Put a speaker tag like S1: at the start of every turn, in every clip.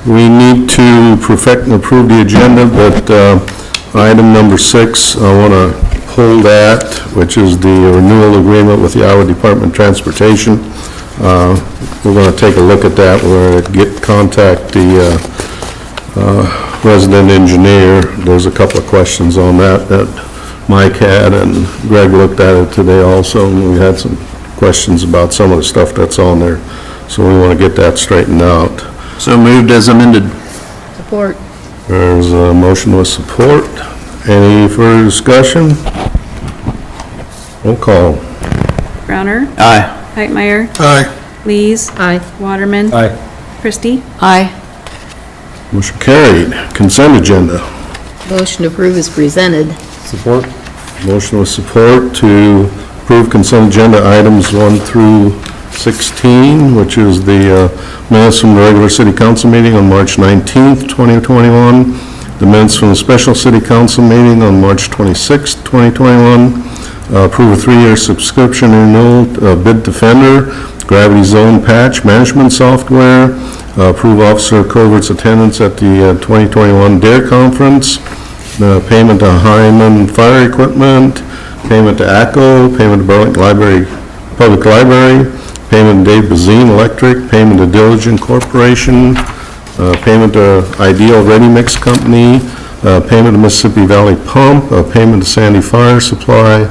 S1: We need to perfect and approve the agenda, but item number 6, I want to pull that, which is the renewal agreement with the Iowa Department of Transportation. We're going to take a look at that. We're going to contact the resident engineer. There's a couple of questions on that Mike had, and Greg looked at it today also, and we had some questions about some of the stuff that's on there. So we want to get that straightened out.
S2: So moved as amended.
S3: Support.
S1: There's a motion with support. Any further discussion? Roll call.
S4: Browner.
S2: Aye.
S4: Hightmeyer.
S5: Aye.
S4: Lees.
S3: Aye.
S4: Waterman.
S5: Aye.
S4: Christie.
S3: Aye.
S1: Motion carried. Consent agenda.
S3: Motion to approve is presented.
S5: Support.
S1: Motion with support to approve consent agenda items 1 through 16, which is the minutes from the regular city council meeting on March 19th, 2021, the minutes from the special city council meeting on March 26th, 2021, approve a 3-year subscription renewal, Bid Defender, Gravity Zone Patch Management Software, approve Officer Covert's attendance at the 2021 DARE Conference, payment to Hyman Fire Equipment, payment to ACO, payment to Burlington Public Library, payment to Dave Bazine Electric, payment to Diligent Corporation, payment to Ideal Ready Mix Company, payment to Mississippi Valley Pump, payment to Sandy Fire Supply,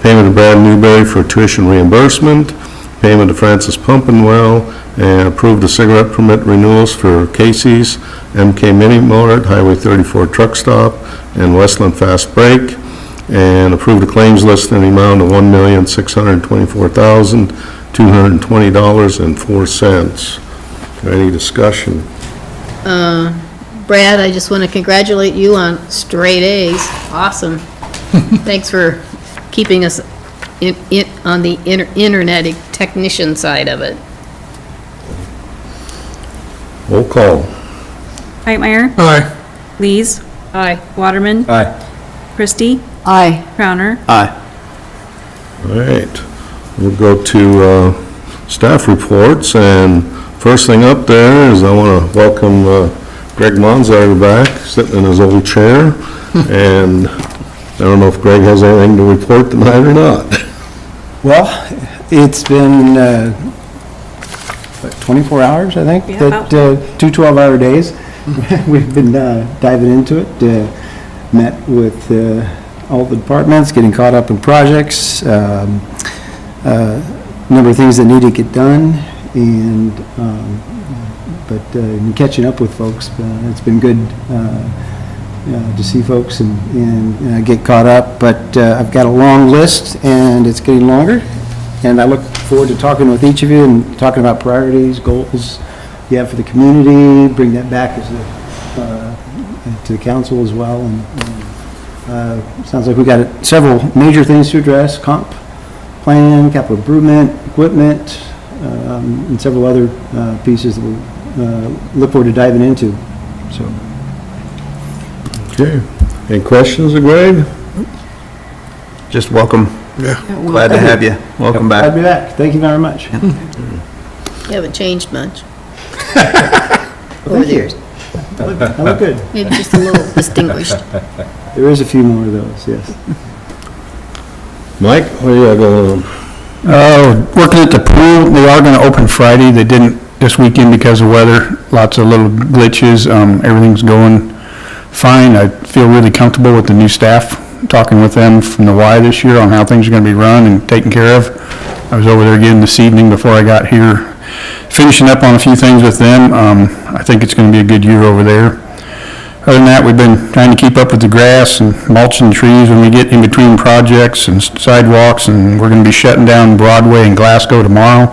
S1: payment to Brad Newberry for tuition reimbursement, payment to Francis Pump and Well, and approve the cigarette permit renewals for Casey's, MK Mini Mart, Highway 34 Truck Stop, and Westland Fast Break, and approve the claims list in the amount of $1,624,220.04. Any discussion?
S3: Brad, I just want to congratulate you on straight A's. Awesome. Thanks for keeping us on the internet technician side of it.
S1: Roll call.
S4: Hightmeyer.
S5: Aye.
S4: Lees.
S3: Aye.
S4: Waterman.
S5: Aye.
S4: Christie.
S3: Aye.
S4: Browner.
S2: Aye.
S1: All right, we'll go to staff reports, and first thing up there is I want to welcome Greg Monzar back, sitting in his old chair, and I don't know if Greg has anything to report tonight or not.
S6: Well, it's been 24 hours, I think,
S4: Yeah,
S6: that 2 12-hour days. We've been diving into it, met with all the departments, getting caught up in projects, number of things that need to get done, and but catching up with folks. It's been good to see folks and get caught up, but I've got a long list, and it's getting longer, and I look forward to talking with each of you and talking about priorities, goals you have for the community, bring that back as to the council as well, and sounds like we got several major things to address: comp plan, capital improvement, equipment, and several other pieces that we'll look forward to diving into. So.
S1: Okay, any questions of Greg?
S2: Just welcome.
S5: Yeah.
S2: Glad to have you. Welcome
S6: I'll
S2: back.
S6: be back. Thank you very much.
S3: You haven't changed much over
S6: Thank
S3: the
S6: you.
S3: years.
S6: I look good.
S3: Maybe just a little distinguished.
S6: There is a few more of those, yes.
S1: Mike, what do you got going on?
S7: Working at the pool, they are gonna open Friday. They didn't this weekend because of weather. Lots of little glitches. Everything's going fine. I feel really comfortable with the new staff, talking with them from the Y this year on how things are gonna be run and taken care of. I was over there again this evening before I got here, finishing up on a few things with them. I think it's gonna be a good year over there. Other than that, we've been trying to keep up with the grass and mulching trees when we get in between projects and sidewalks, and we're going to be shutting down Broadway and Glasgow tomorrow.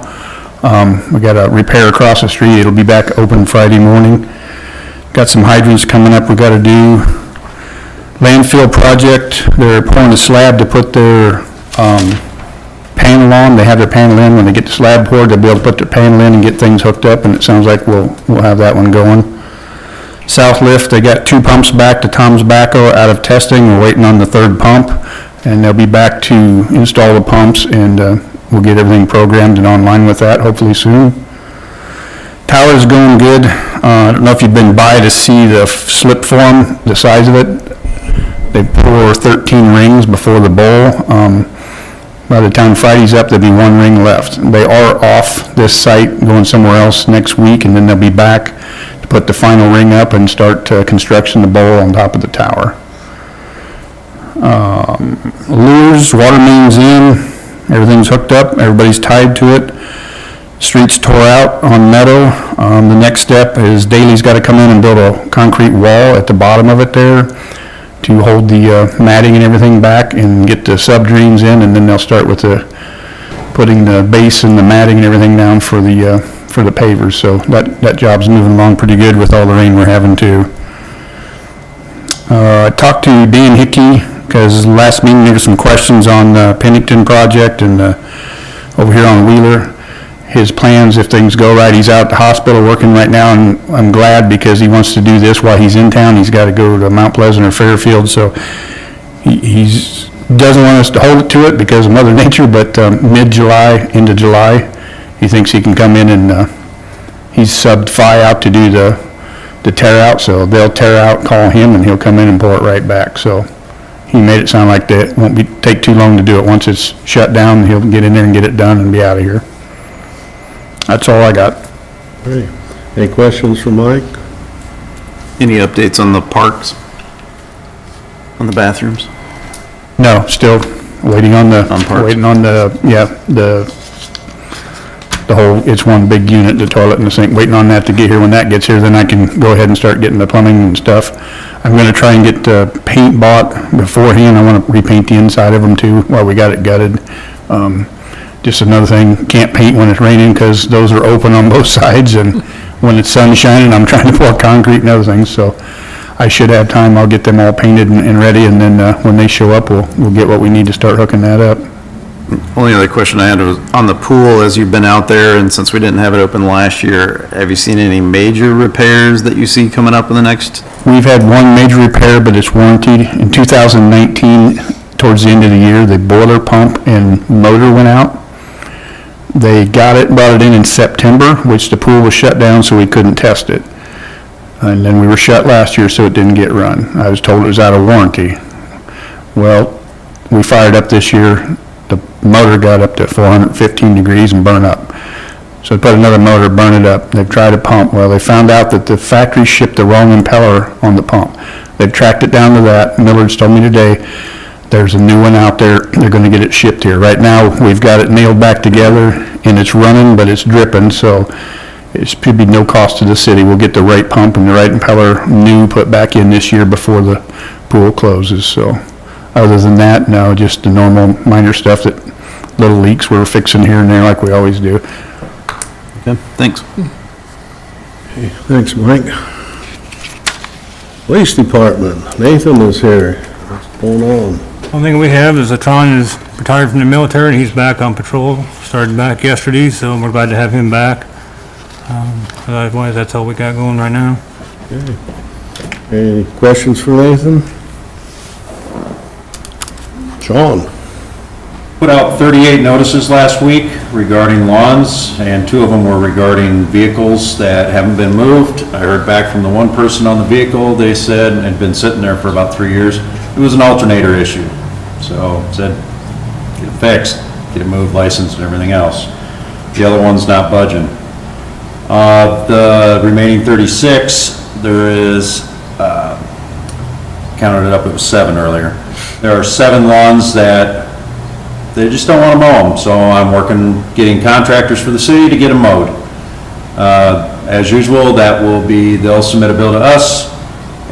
S7: We got a repair across the street. It'll be back open Friday morning. Got some hydrants coming up we got to do. Landfill project, they're pouring a slab to put their panel on. They have their panel in. When they get the slab poured, they'll be able to put their panel in and get things hooked up, and it sounds like we'll have that one going. South Lift, they got 2 pumps back to Tom's Backhoe out of testing. We're waiting on the 3rd pump, and they'll be back to install the pumps, and we'll get everything programmed and online with that hopefully soon. tower's going good. I don't know if you've been by to see the slip form, the size of it. They pour 13 rings before the bowl. By the time Friday's up, there'll be one ring left. They are off this site, going somewhere else next week, and then they'll be back to put the final ring up and start construction of the bowl on top of the tower. Lures, water main's in, everything's hooked up, everybody's tied to it. Streets tore out on Meadow. The next step is Daly's got to come in and build a concrete wall at the bottom of it there to hold the matting and everything back and get the sub-drains in, and then they'll start with putting the base and the matting and everything down for the pavers. So that job's moving along pretty good with all the rain we're having too. I talked to Dan Hickey because last meeting there were some questions on the Pennington project and over here on Wheeler. His plans, if things go right, he's out at the hospital working right now, and I'm glad because he wants to do this while he's in town. He's got to go to Mount Pleasant or Fairfield, so he doesn't want us to hold it to it because of Mother Nature, but mid-July into July, he thinks he can come in and he's subbed Phi out to do the tear out, so they'll tear out, call him, and he'll come in and pull it right back. So he made it sound like that won't take too long to do it. Once it's shut down, he'll get in there and get it done and be out of here. That's all I got.
S1: Great. Any questions for Mike?
S2: Any updates on the parks? On the bathrooms?
S7: No, still waiting on the,
S2: On parts.
S7: waiting on the, the whole, it's one big unit, the toilet and the sink, waiting on that to get here. When that gets here, then I can go ahead and start getting the plumbing and stuff. I'm gonna try and get the paint bought beforehand. I wanna repaint the inside of them too, while we got it gutted. Just another thing, can't paint when it's raining because those are open on both sides, and when it's sun shining, I'm trying to pour concrete and other things, so I should have time. I'll get them all painted and ready, and then when they show up, we'll get what we need to start hooking that up.
S2: Only other question I had was on the pool, as you've been out there, and since we didn't have it open last year, have you seen any major repairs that you see coming up in the next?
S7: We've had one major repair, but it's warranted. In 2019, towards the end of the year, the boiler pump and motor went out. They brought it in September, which the pool was shut down, so we couldn't test it. And then we were shut last year, so it didn't get run. I was told it was out of warranty. Well, we fired up this year. The motor got up to 415 degrees and burned up. So they put another motor, burn it up. They've tried a pump. Well, they found out that the factory shipped the wrong impeller on the pump. They've tracked it down to that. Millard's told me today, there's a new one out there. They're going to get it shipped here. Right now, we've got it nailed back together, and it's running, but it's dripping, so it should be no cost to the city. We'll get the right pump and the right impeller new put back in this year before the pool closes. So other than that, no, just the normal minor stuff, that little leaks we're fixing here and there like we always do.
S2: Okay, thanks.
S1: Thanks, Mike. Police Department, Nathan is here. What's going on?
S5: One thing we have is Tron is retired from the military, and he's back on patrol. Started back yesterday, so we're glad to have him back. Otherwise, that's all we got going right now.
S1: Okay. Any questions for Nathan? Sean?
S8: Put out 38 notices last week regarding lawns, and 2 of them were regarding vehicles that haven't been moved. I heard back from the one person on the vehicle. They said it had been sitting there for about 3 years. It was an alternator issue. So said, get it fixed, get it moved, licensed, and everything else. The other one's not budging. The remaining 36, there is, counted it up, it was 7 earlier. There are 7 lawns that they just don't want to mow them, so I'm working, getting contractors for the city to get them mowed. As usual, that will be, they'll submit a bill to us,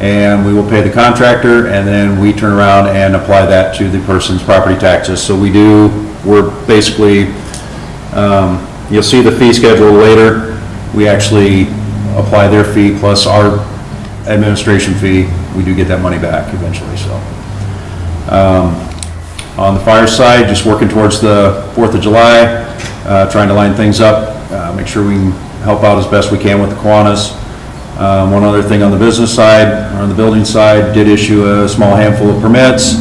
S8: and we will pay the contractor, and then we turn around and apply that to the person's property taxes. So we're basically, you'll see the fee schedule later. We actually apply their fee plus our administration fee. We do get that money back eventually, so. On the fire side, just working towards the 4th of July, trying to line things up, make sure we can help out as best we can with the Kiwanis. One other thing on the business side, or on the building side, did issue a small handful of permits.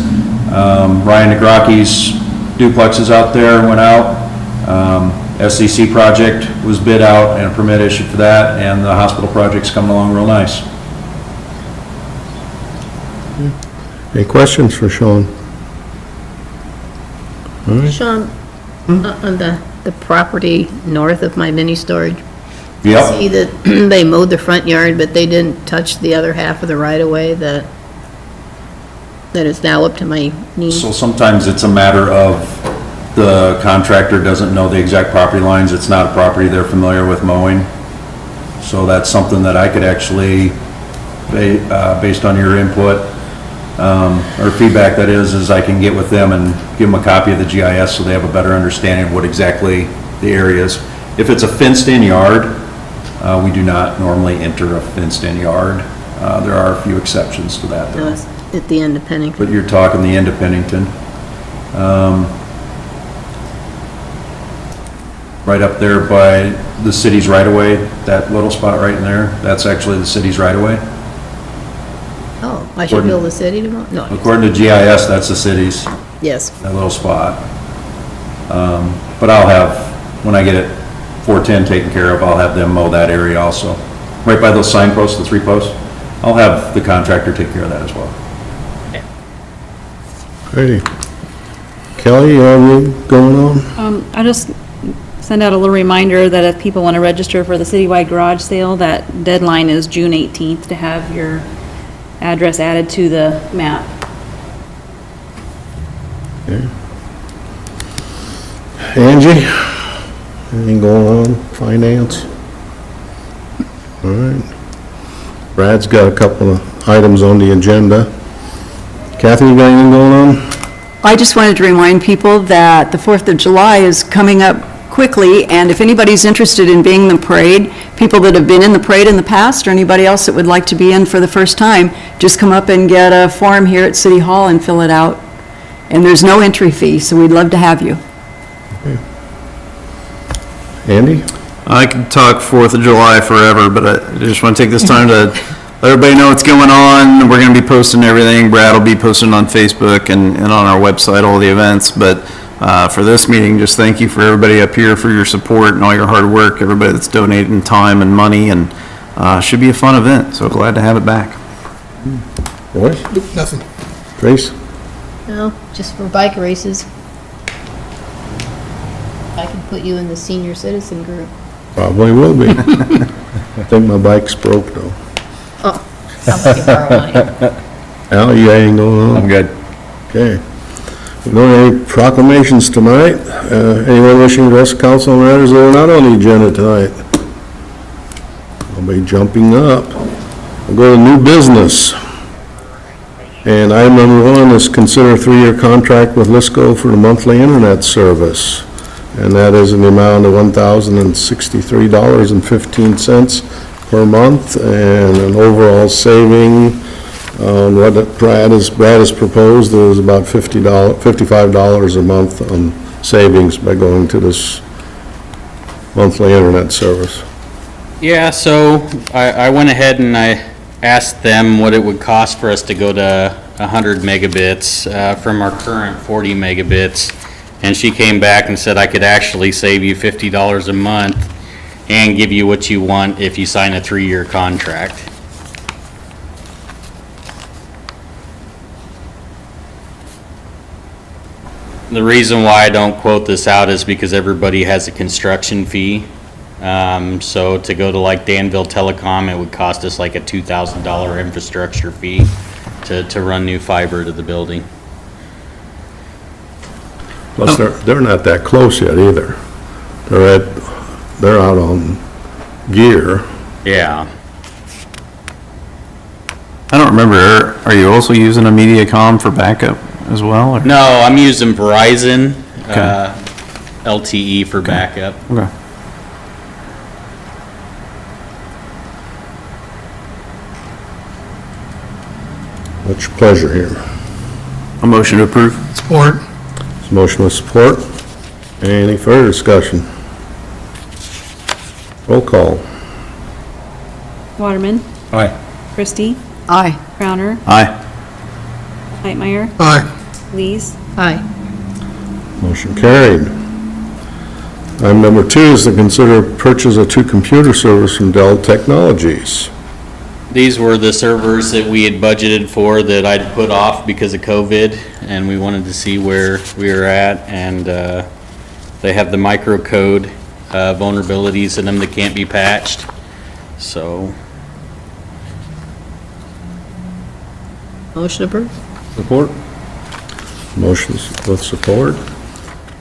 S8: Ryan Nagraki's duplexes out there went out, SCC project was bid out and a permit issued for that, and the hospital project's coming along real nice.
S1: Any questions for Sean? All right.
S3: Sean, on the property north of my mini storage,
S8: Yep.
S3: see that they mowed the front yard, but they didn't touch the other half of the right-of-way that is now up to my knees?
S8: So sometimes it's a matter of the contractor doesn't know the exact property lines. It's not a property they're familiar with mowing. So that's something that I could actually, based on your input, or feedback that is I can get with them and give them a copy of the GIS so they have a better understanding of what exactly the area is. If it's a fenced-in yard, we do not normally enter a fenced-in yard. There are a few exceptions to that,
S3: No,
S8: though.
S3: it's at the end of Pennington.
S8: But you're talking the end of Pennington. Right up there by the city's right-of-way, that little spot right in there, that's actually the city's right-of-way.
S3: Oh, I should build a city tomorrow? No,
S8: According to GIS, that's the city's,
S3: yes.
S8: that little spot. But I'll have, when I get it 410 taken care of, I'll have them mow that area also. Right by those signposts, the 3 posts, I'll have the contractor take care of that as well.
S1: Hey, Kelly, you have anything going on?
S4: I just send out a little reminder that if people want to register for the citywide garage sale, that deadline is June 18th to have your address added to the map.
S1: Angie, anything going on, finance? All right. Brad's got a couple of items on the agenda. Kathy, you got anything going on?
S9: I just wanted to remind people that the 4th of July is coming up quickly, and if anybody's interested in being in the parade, people that have been in the parade in the past, or anybody else that would like to be in for the first time, just come up and get a form here at City Hall and fill it out. And there's no entry fee, so we'd love to have you.
S1: Andy?
S2: I could talk 4th of July forever, but I just want to take this time to let everybody know what's going on. We're going to be posting everything. Brad will be posting on Facebook and on our website all the events. But for this meeting, just thank you for everybody up here for your support and all your hard work, everybody that's donating time and money, and should be a fun event. So glad to have it back.
S1: Royce?
S10: Nothing.
S1: Trace?
S3: No, just for bike races. I can put you in the senior citizen group.
S1: Probably will be. I think my bike's broke though.
S3: Oh, I'll let you borrow mine.
S1: Al, you got anything going on?
S2: I'm good.
S1: Okay. We don't have any proclamations tonight. Anyone wishing to address council on matters that are not on the agenda tonight? I'll be jumping up. We'll go to new business. And item number 1 is consider a 3-year contract with Lisco for the monthly internet service. And that is in the amount of $1,063.15 per month, and an overall saving on what Brad has proposed is about $55 a month on savings by going to this monthly internet service.
S11: Yeah, so I went ahead and I asked them what it would cost for us to go to 100 megabits from our current 40 megabits. And she came back and said I could actually save you $50 a month and give you what you want if you sign a 3-year contract. The reason why I don't quote this out is because everybody has a construction fee. So to go to like Danville Telecom, it would cost us like a $2,000 infrastructure fee to run new fiber to the building.
S1: Plus, they're not that close yet either. They're out on gear.
S11: Yeah.
S2: I don't remember, are you also using a MediaCom for backup as well? Or?
S11: No, I'm using Verizon,
S2: Okay.
S11: LTE for backup.
S2: Okay.
S1: What's your pleasure here?
S2: A motion to approve?
S10: Support.
S1: There's a motion with support. Any further discussion? Roll call.
S4: Waterman,
S8: Aye.
S4: Christie,
S9: Aye.
S4: Crowner,
S2: Aye.
S4: Whitemeyer,
S10: Aye.
S4: Lees.
S3: Aye.
S1: Motion carried. Item number 2 is to consider purchase of 2 computer servers from Dell Technologies.
S11: These were the servers that we had budgeted for that I'd put off because of COVID, and we wanted to see where we were at, and they have the microcode vulnerabilities in them that can't be patched, so.
S3: Motion approved.
S1: Support. Motion's with support.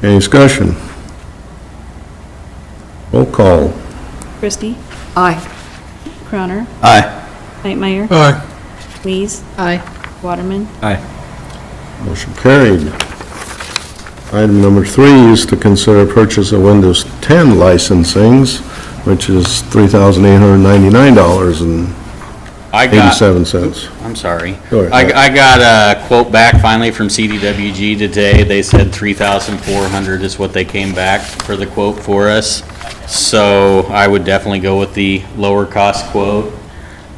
S1: Any discussion? Roll call.
S4: Christie,
S9: Aye.
S4: Crowner,
S2: Aye.
S4: Knightmeyer,
S7: Aye.
S4: Lees,
S3: Aye.
S4: Waterman,
S1: Motion carried. Item number 3 is to consider purchase of Windows 10 licensings, which is $3,899.87.
S11: I'm sorry.
S1: Go ahead.
S11: I got a quote back finally from CDWG today. They said 3,400 is what they came back for the quote for us. So I would definitely go with the lower cost quote.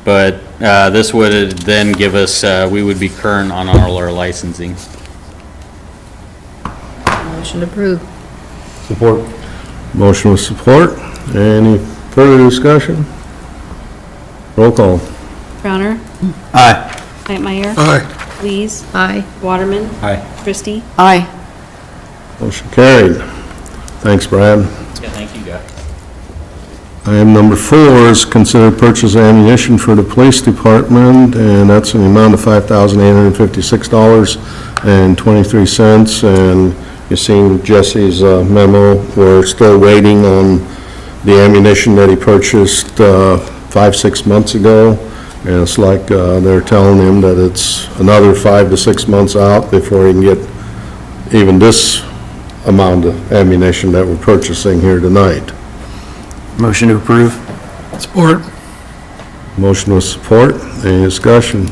S11: But this would then give us, we would be current on all our licensing.
S3: Motion approved.
S1: Support. Motion with support. Any further discussion? Roll call.
S4: Crowner,
S2: Aye.
S4: Knightmeyer,
S7: Aye.
S4: Lees,
S3: Aye.
S4: Waterman,
S8: Aye.
S4: Christie,
S9: Aye.
S1: Motion carried. Thanks, Brad.
S11: Yeah, thank you, guys.
S1: Item number 4 is consider purchase of ammunition for the police department, and that's in the amount of $5,856.23. And you've seen Jesse's memo. We're still waiting on the ammunition that he purchased 5-6 months ago. And it's like they're telling him that it's another 5 to 6 months out before he can get even this amount of ammunition that we're purchasing here tonight.
S2: Motion to approve.
S7: Support.
S1: Motion with support. Any discussion?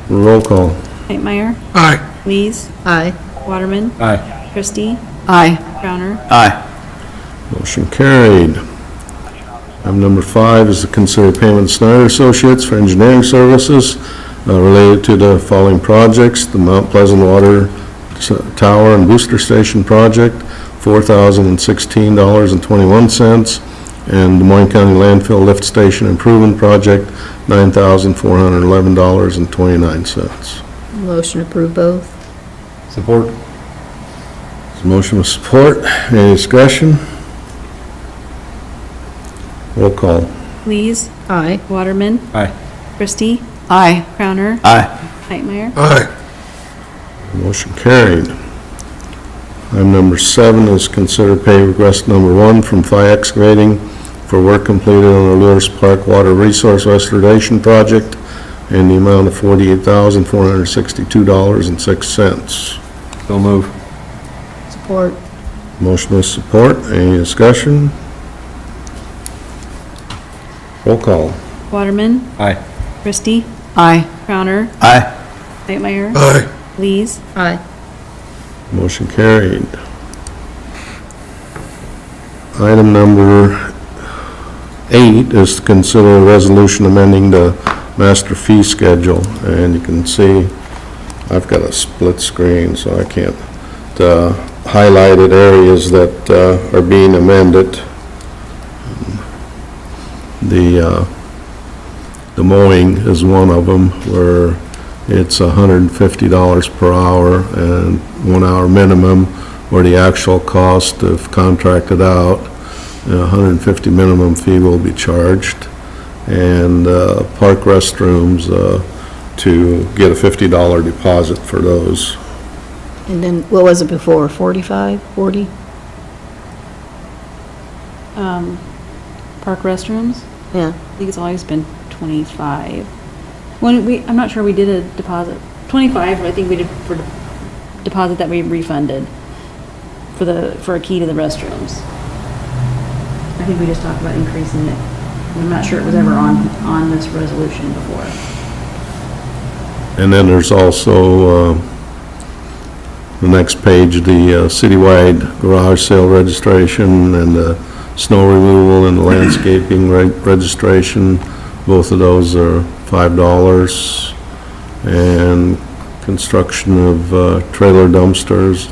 S1: Roll call.
S4: Knightmeyer,
S7: Aye.
S4: Lees,
S3: Aye.
S4: Waterman,
S8: Aye.
S4: Christie,
S9: Aye.
S4: Crowner,
S2: Aye.
S1: Motion carried. Item number 5 is to consider payment to Snyder Associates for engineering services related to the following projects: the Mount Pleasant Water Tower and Booster Station project, $4,016.21, and Des Moines County Landfill Lift Station Improvement Project, $9,411.29.
S3: Motion approved both.
S8: Support.
S1: Motion with support. Any discussion? Roll call.
S4: Lees,
S3: Aye.
S4: Waterman,
S8: Aye.
S4: Christie,
S9: Aye.
S4: Crowner,
S2: Aye.
S4: Knightmeyer,
S7: Aye.
S1: Motion carried. Item number 7 is consider pay request number 1 from Phi Excavating for work completed on the Lewis Park Water Resource Restoration Project in the amount of $48,462.06.
S8: So move.
S3: Support.
S1: Motion with support. Any discussion? Roll call.
S4: Waterman,
S8: Aye.
S4: Christie,
S9: Aye.
S4: Crowner,
S2: Aye.
S4: Knightmeyer,
S7: Aye.
S4: Lees,
S3: Aye.
S1: Motion carried. Item number 8 is to consider a resolution amending the master fee schedule. And you can see, I've got a split screen, so I can't, the highlighted areas that are being amended. The mowing is one of them, where it's $150 per hour and 1 hour minimum, where the actual cost, if contracted out, $150 minimum fee will be charged. And park restrooms, to get a $50 deposit for those.
S3: And then, what was it before, 45, 40?
S4: park restrooms.
S3: Yeah.
S4: I think it's always been 25. I'm not sure we did a deposit. 25, I think we did for deposit that we refunded for a key to the restrooms. I think we just talked about increasing it. I'm not sure it was ever on this resolution before.
S1: And then there's also, the next page, the citywide garage sale registration and the snow removal and the landscaping registration. Both of those are $5. And construction of trailer dumpsters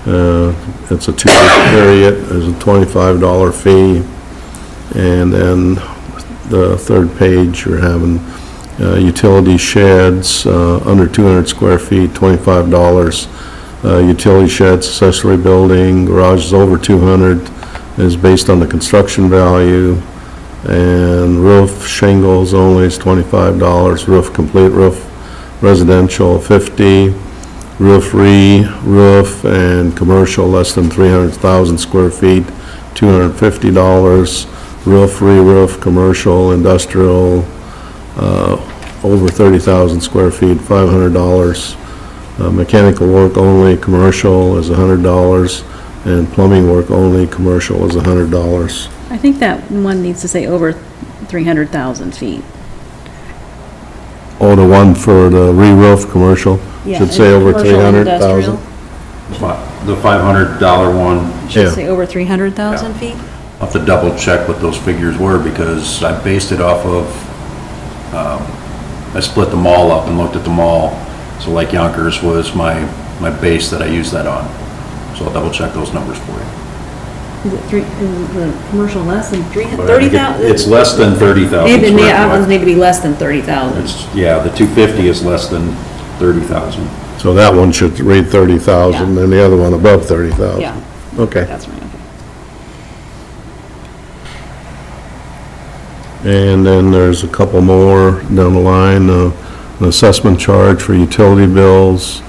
S1: It's a 2-week period, there's a $25 fee. And then the third page, you're having utility sheds under 200 square feet, $25. Utility sheds, accessory building, garages over 200 is based on the construction value. And roof shingles only is $25. Roof, complete roof, residential, $50. Roof re-roof and commercial less than 300,000 square feet, $250. Roof re-roof, commercial, industrial, over 30,000 square feet, $500. Mechanical work only, commercial is $100, and plumbing work only, commercial is $100.
S4: I think that one needs to say over 300,000 feet.
S1: Oh, the one for the re-roof, commercial,
S4: Yeah,
S1: should say over
S4: commercial and
S1: 300,000?
S8: The $500 one,
S4: Should
S1: Yeah.
S4: say over 300,000 feet?
S8: I'll have to double check what those figures were because I based it off of, I split them all up and looked at them all. So like Yonkers was my base that I used that on. So I'll double check those numbers for you.
S4: Is the commercial less than
S8: But I think
S4: 30,000?
S8: It's less than 30,000
S4: Maybe,
S8: square
S4: that
S8: foot.
S4: ones need to be less than 30,000.
S8: Yeah, the 250 is less than 30,000.
S1: So that one should read 30,000,
S4: Yeah.
S1: and the other one above 30,000?
S4: Yeah,
S1: Okay.
S4: that's right, okay.
S1: And then there's a couple more down the line, an assessment charge for utility bills,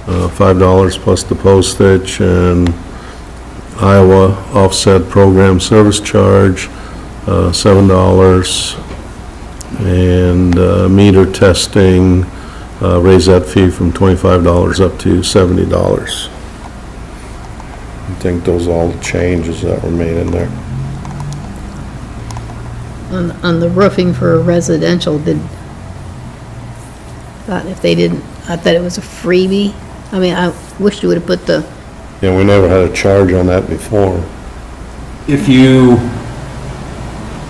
S1: $5 plus the postage, and Iowa offset program service charge, $7, and meter testing, raise that fee from $25 up to $70. I think those are all the changes that were made in there.
S3: On the roofing for residential, thought if they didn't, I thought it was a freebie. I mean, I wish you would have put the,
S1: Yeah, we never had a charge on that before.
S8: If you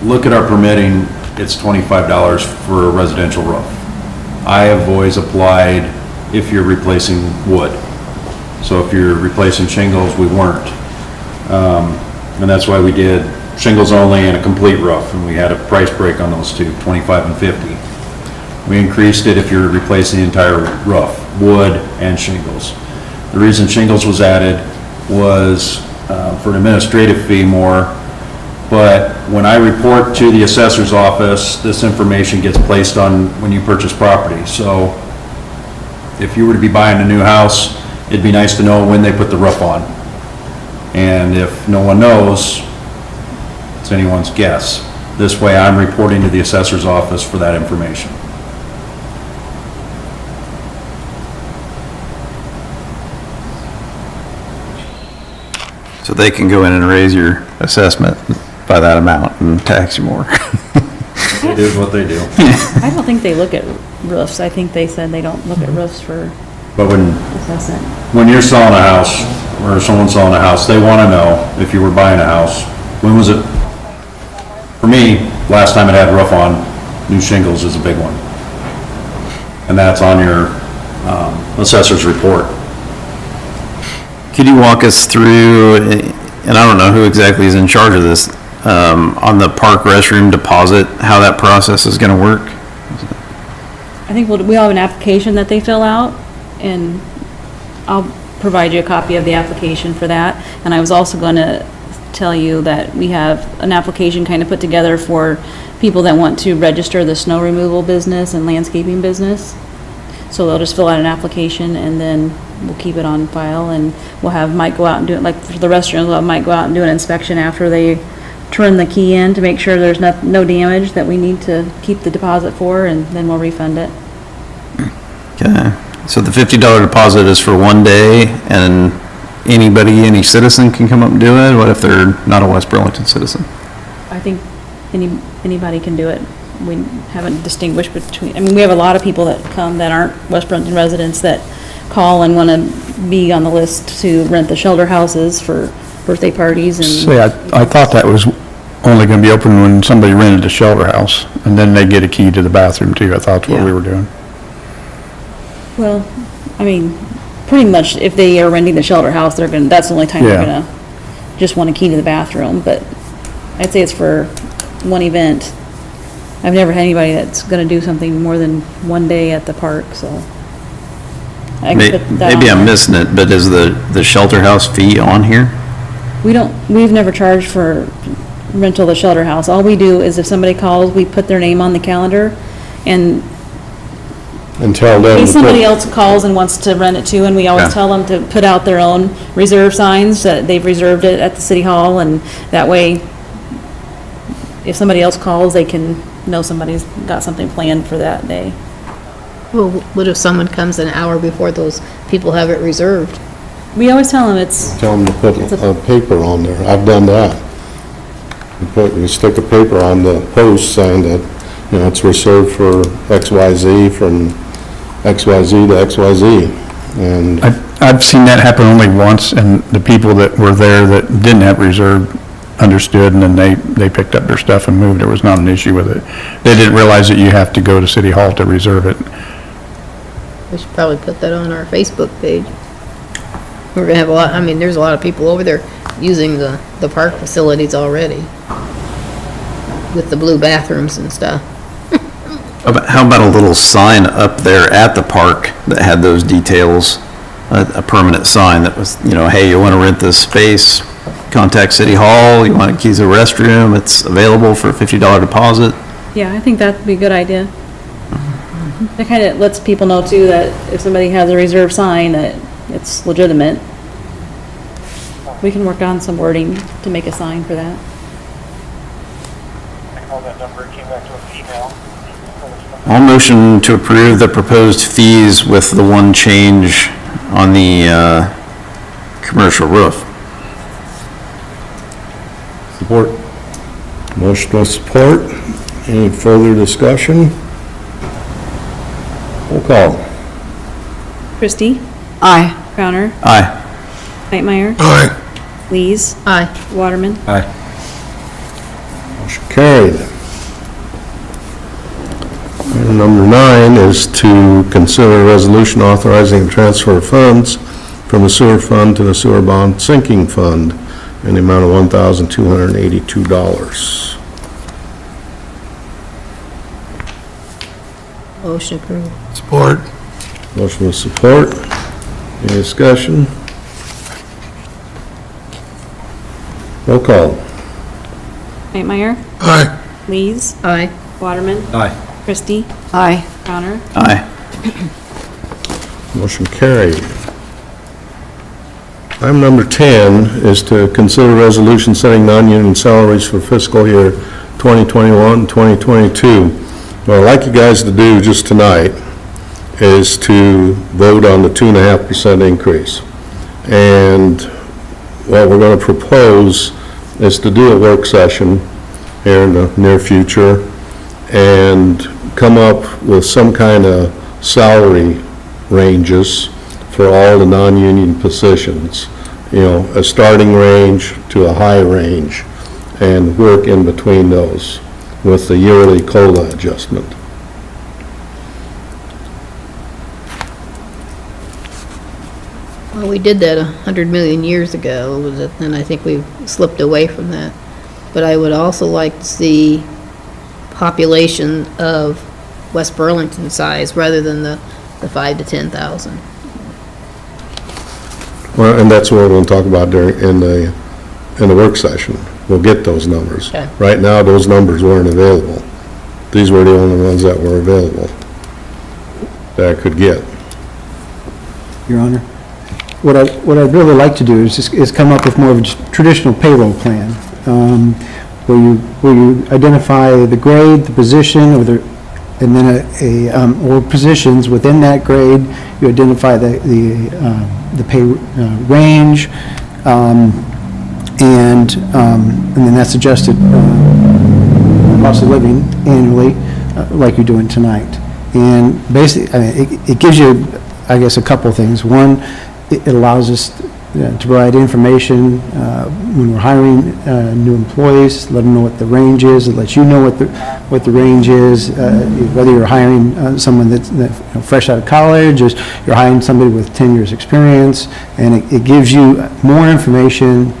S8: look at our permitting, it's $25 for a residential roof. I have always applied if you're replacing wood. So if you're replacing shingles, we weren't. And that's why we did shingles only and a complete roof, and we had a price break on those two, 25 and 50. We increased it if you're replacing the entire roof, wood and shingles. The reason shingles was added was for an administrative fee more, but when I report to the assessor's office, this information gets placed on when you purchase property. So if you were to be buying a new house, it'd be nice to know when they put the roof on. And if no one knows, it's anyone's guess. This way I'm reporting to the assessor's office for that information.
S2: So they can go in and raise your assessment by that amount and tax you more.
S8: It is what they do.
S4: I don't think they look at roofs. I think they said they don't look at roofs for
S8: But
S4: assessment.
S8: when you're selling a house, or someone's selling a house, they want to know if you were buying a house, when was it? For me, last time it had roof on, new shingles is a big one. And that's on your assessor's report.
S2: Could you walk us through, and I don't know who exactly is in charge of this, on the park restroom deposit, how that process is going to work?
S4: I think we have an application that they fill out, and I'll provide you a copy of the application for that. And I was also going to tell you that we have an application kind of put together for people that want to register the snow removal business and landscaping business. So they'll just fill out an application, and then we'll keep it on file, and we'll have Mike go out and do it, like for the restrooms, we'll have Mike go out and do an inspection after they turn the key in to make sure there's no damage that we need to keep the deposit for, and then we'll refund it.
S2: Okay, so the $50 deposit is for one day, and any citizen can come up and do it? What if they're not a West Burlington citizen?
S4: I think anybody can do it. We haven't distinguished between, I mean, we have a lot of people that come that aren't West Burlington residents that call and want to be on the list to rent the shelter houses for birthday parties and.
S7: See, I thought that was only gonna be open when somebody rented a shelter house, and then they get a key to the bathroom too. I thought that's what we
S4: Yeah.
S7: were doing.
S4: Well, I mean, pretty much, if they are renting the shelter house, that's the only time they're
S7: Yeah.
S4: gonna just want a key to the bathroom, but I'd say it's for one event. I've never had anybody that's gonna do something more than one day at the park, so. I can put that
S2: Maybe
S4: on
S2: I'm
S4: there.
S2: missing it, but is the shelter house fee on here?
S4: We've never charged for rental of the shelter house. All we do is if somebody calls, we put their name on the calendar, and
S1: And tell them.
S4: if
S1: to
S4: somebody
S1: put-
S4: else calls and wants to rent it too, and we always
S2: Yeah.
S4: tell them to put out their own reserve signs, that they've reserved it at the city hall, and that way, if somebody else calls, they can know somebody's got something planned for that day.
S3: Well, what if someone comes an hour before those people have it reserved?
S4: We always tell them it's,
S1: Tell them to put a paper on there. I've done that. You stick a paper on the post saying that, it's reserved for XYZ from XYZ to XYZ. And
S7: I've seen that happen only once, and the people that were there that didn't have reserved understood, and then they picked up their stuff and moved. There was not an issue with it. They didn't realize that you have to go to City Hall to reserve it.
S3: We should probably put that on our Facebook page. We're gonna have there's a lot of people over there using the park facilities already with the blue bathrooms and stuff.
S2: How about a little sign up there at the park that had those details? A permanent sign that was, hey, you want to rent this space, contact City Hall, you want keys to the restroom, it's available for a $50 deposit.
S4: yeah, I think that'd be a good idea. That kind of lets people know too that if somebody has a reserve sign, that it's legitimate. We can work on some wording to make a sign for that.
S10: I called that number, it came back to a female.
S2: I'll motion to approve the proposed fees with the one change on the commercial roof.
S1: support. Motion with support. Any further discussion? Roll call.
S4: Christie,
S9: Aye.
S4: Crowner,
S2: Aye.
S4: Knightmeyer,
S1: Aye.
S4: Lees,
S3: Aye.
S4: Waterman.
S1: Motion carried. Item number 9 is to consider a resolution authorizing the transfer of funds from the sewer fund to the sewer bond sinking fund in the amount of $1,282.
S3: Motion approved.
S1: Support. Motion with support. Any discussion? Roll call.
S4: Knightmeyer,
S1: Aye.
S4: Lees,
S3: Aye.
S4: Waterman.
S8: Aye.
S4: Christie,
S9: Aye.
S4: Crowner.
S2: Aye.
S1: Motion carried. Item number 10 is to consider resolution setting non-union salaries for fiscal year 2021, 2022. What I'd like you guys to do just tonight is to vote on the 2.5% increase. And what we're going to propose is to do a work session here in the near future and come up with some kind of salary ranges for all the non-union positions, a starting range to a high range, and work in between those with the yearly COLA adjustment.
S3: Well, we did that 100 million years ago, and I think we've slipped away from that. But I would also like to see population of West Burlington size rather than the 5 to 10,000.
S1: Well, and that's what we're going to talk about in the work session. We'll get those numbers.
S3: Okay.
S1: Right now, those numbers weren't available. These were the only ones that were available that I could get.
S6: Your Honor. What I'd really like to do is come up with more of a traditional payroll plan, where you identify the grade, the position, and then or positions within that grade. You identify the pay range, and then that's adjusted cost of living annually, like you're doing tonight. And basically, it gives you, I guess, a couple things. One, it allows us to provide information when we're hiring new employees, let them know what the range is, it lets you know what the range is, whether you're hiring someone that's fresh out of college, or you're hiring somebody with 10 years' experience, and it gives you more information,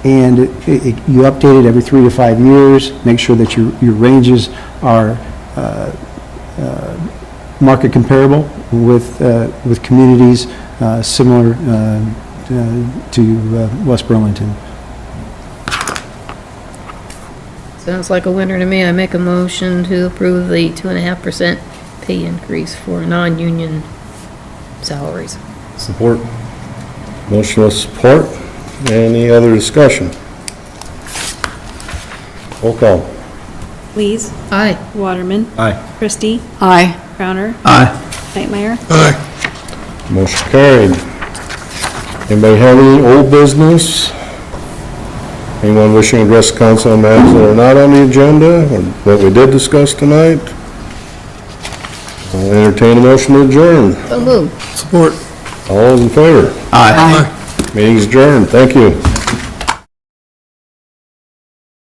S6: and you update it every 3 to 5 years, make sure that your ranges are market comparable with communities similar to West Burlington.
S3: Sounds like a winner to me. I make a motion to approve the 2.5% pay increase for non-union salaries.
S1: Support. Motion with support. Any other discussion? Roll call.
S4: Lees,
S3: Aye.
S4: Waterman,
S8: Aye.
S4: Christie,
S9: Aye.
S4: Crowner,
S7: Aye.
S4: Knightmeyer.
S1: Motion carried. Anybody have any old business? Anyone wishing to address the council on matters that are not on the agenda, or what we did discuss tonight? I'll entertain a motion to adjourn.
S3: So moved.
S1: All those in favor?
S7: Aye.
S1: Meeting's adjourned. Thank you.